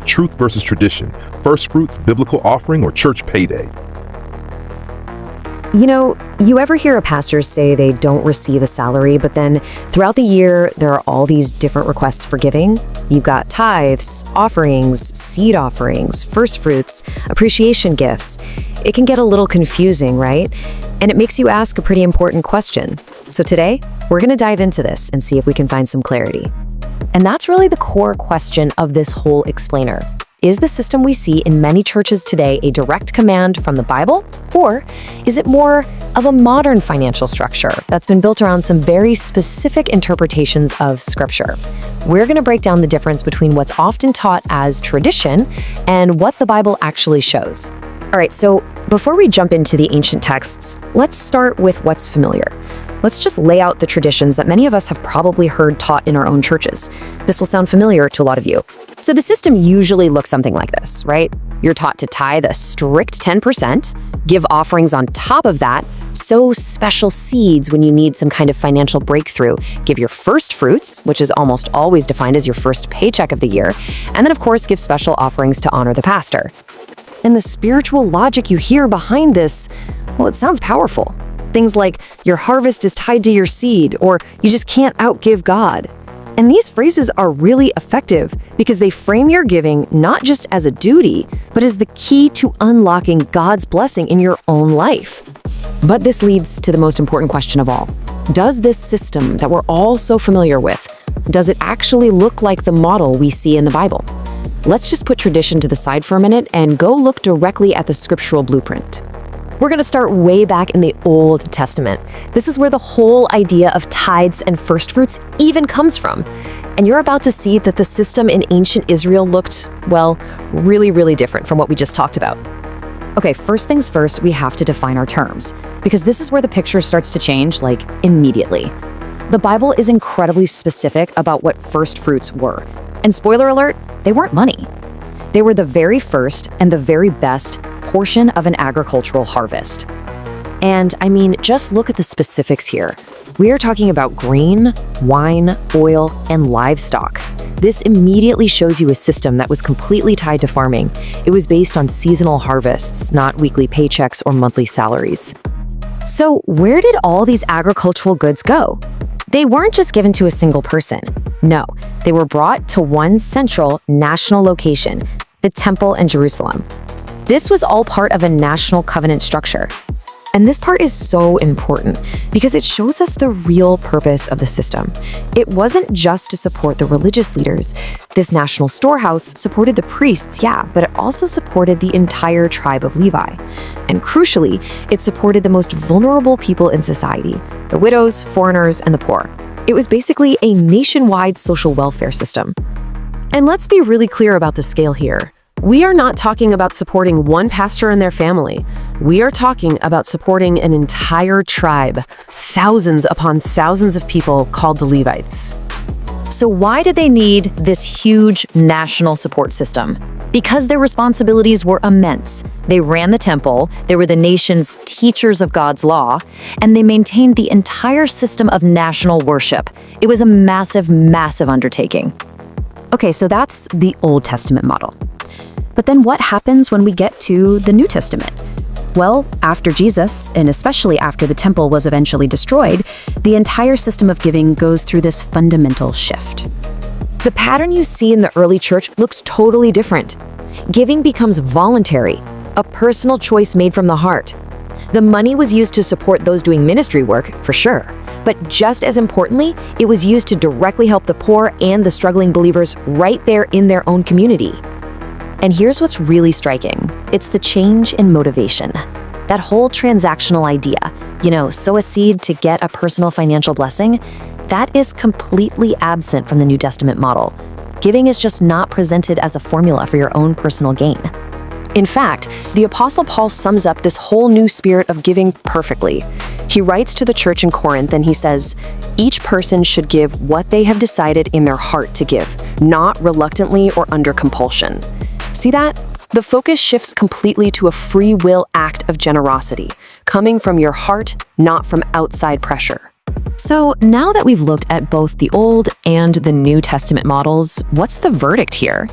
truth versus tradition, firstfruits, biblical offering, or church payday? You know, you ever hear a pastor say they don't receive a salary, but then throughout the year, there are all these different requests for giving? You've got tithes, offerings, seed offerings, firstfruits, appreciation gifts. It can get a little confusing, right? And it makes you ask a pretty important question. So today, we're going to dive into this and see if we can find some clarity. And that's really the core question of this whole explainer. Is the system we see in many churches today a direct command from the Bible, or is it more of a modern financial structure that's been built around some very specific interpretations of Scripture? We're going to break down the difference between what's often taught as tradition and what the Bible actually shows. All right, so before we jump into the ancient texts, let's start with what's familiar. Let's just lay out the traditions that many of us have probably heard taught in our own churches. This will sound familiar to a lot of you. So the system usually looks something like this, right? You're taught to tithe a strict 10%, give offerings on top of that, sow special seeds when you need some kind of financial breakthrough, give your first fruits, which is almost always defined as your first paycheck of the year, and then of course give special offerings to honor the pastor. And the spiritual logic you hear behind this, well, it sounds powerful. Things like, your harvest is tied to your seed, or you just can't outgive God. And these phrases are really effective because they frame your giving not just as a duty, but as the key to unlocking God's blessing in your own life. But this leads to the most important question of all. Does this system that we're all so familiar with, does it actually look like the model we see in the Bible? Let's just put tradition to the side for a minute and go look directly at the scriptural blueprint. We're going to start way back in the Old Testament. This is where the whole idea of tithes and firstfruits even comes from. And you're about to see that the system in ancient Israel looked, well, really, really different from what we just talked about. Okay, first things first, we have to define our terms, because this is where the picture starts to change, like, immediately. The Bible is incredibly specific about what firstfruits were. And spoiler alert, they weren't money. They were the very first and the very best portion of an agricultural harvest. And I mean, just look at the specifics here. We are talking about grain, wine, oil, and livestock. This immediately shows you a system that was completely tied to farming. It was based on seasonal harvests, not weekly paychecks or monthly salaries. So where did all these agricultural goods go? They weren't just given to a single person. No, they were brought to one central national location, the temple in Jerusalem. This was all part of a national covenant structure. And this part is so important because it shows us the real purpose of the system. It wasn't just to support the religious leaders. This national storehouse supported the priests, yeah, but it also supported the entire tribe of Levi. And crucially, it supported the most vulnerable people in society, the widows, foreigners, and the poor. It was basically a nationwide social welfare system. And let's be really clear about the scale here. We are not talking about supporting one pastor and their family. We are talking about supporting an entire tribe, thousands upon thousands of people called the Levites. So why did they need this huge national support system? Because their responsibilities were immense. They ran the temple, they were the nation's teachers of God's law, and they maintained the entire system of national worship. It was a massive, massive undertaking. Okay, so that's the Old Testament model. But then what happens when we get to the New Testament? Well, after Jesus, and especially after the temple was eventually destroyed, the entire system of giving goes through this fundamental shift. The pattern you see in the early church looks totally different. Giving becomes voluntary, a personal choice made from the heart. The money was used to support those doing ministry work, for sure, but just as importantly, it was used to directly help the poor and the struggling believers right there in their own community. And here's what's really striking. It's the change in motivation. That whole transactional idea, sow a seed to get a personal financial blessing, that is completely absent from the New Testament model. Giving is just not presented as a formula for your own personal gain. In fact, the Apostle Paul sums up this whole new spirit of giving perfectly. He writes to the church in Corinth and he says, "Each person should give what they have decided in their heart to give, not reluctantly or under compulsion." See that? The focus shifts completely to a free will act of generosity, coming from your heart, not from outside pressure. So now that we've looked at both the Old and the New Testament models, what's the verdict here?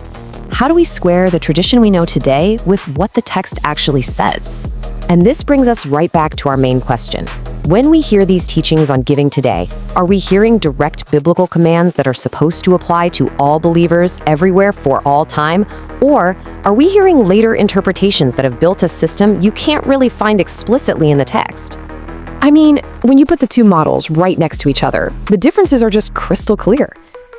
how do we square the tradition we know today with what the text actually says? And this brings us right back to our main question. When we hear these teachings on giving today, are we hearing direct biblical commands that are supposed to apply to all believers everywhere for all time? Or are we hearing later interpretations that have built a system you can't really find explicitly in the text? I mean, when you put the two models right next to each other, the differences are just crystal clear.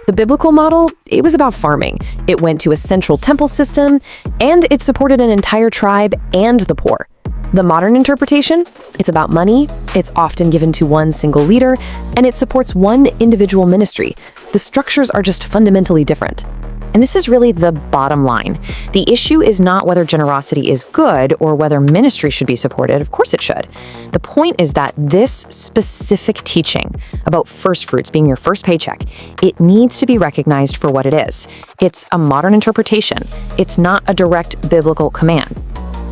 The biblical model, it was about farming. It went to a central temple system, and it supported an entire tribe and the poor. The modern interpretation, it's about money, it's often given to one single leader, and it supports one individual ministry. The structures are just fundamentally different. And this is really the bottom line. The issue is not whether generosity is good or whether ministry should be supported. Of course it should. The point is that this specific teaching about first fruits being your first paycheck, it needs to be recognized for what it is. It's a modern interpretation. It's not a direct biblical command.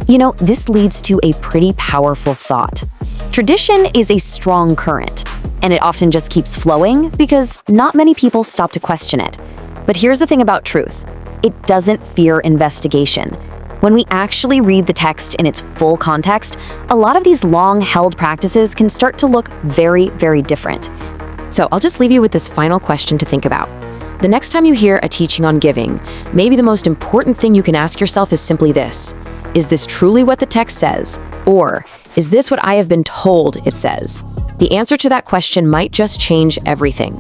You know, this leads to a pretty powerful thought. Tradition is a strong current, and it often just keeps flowing because not many people stop to question it. But here's the thing about truth. It doesn't fear investigation. When we actually read the text in its full context, a lot of these long-held practices can start to look very, very different. So I'll just leave you with this final question to think about. The next time you hear a teaching on giving, maybe the most important thing you can ask yourself is simply this: is this truly what the text says? Or is this what I have been told it says? The answer to that question might just change everything.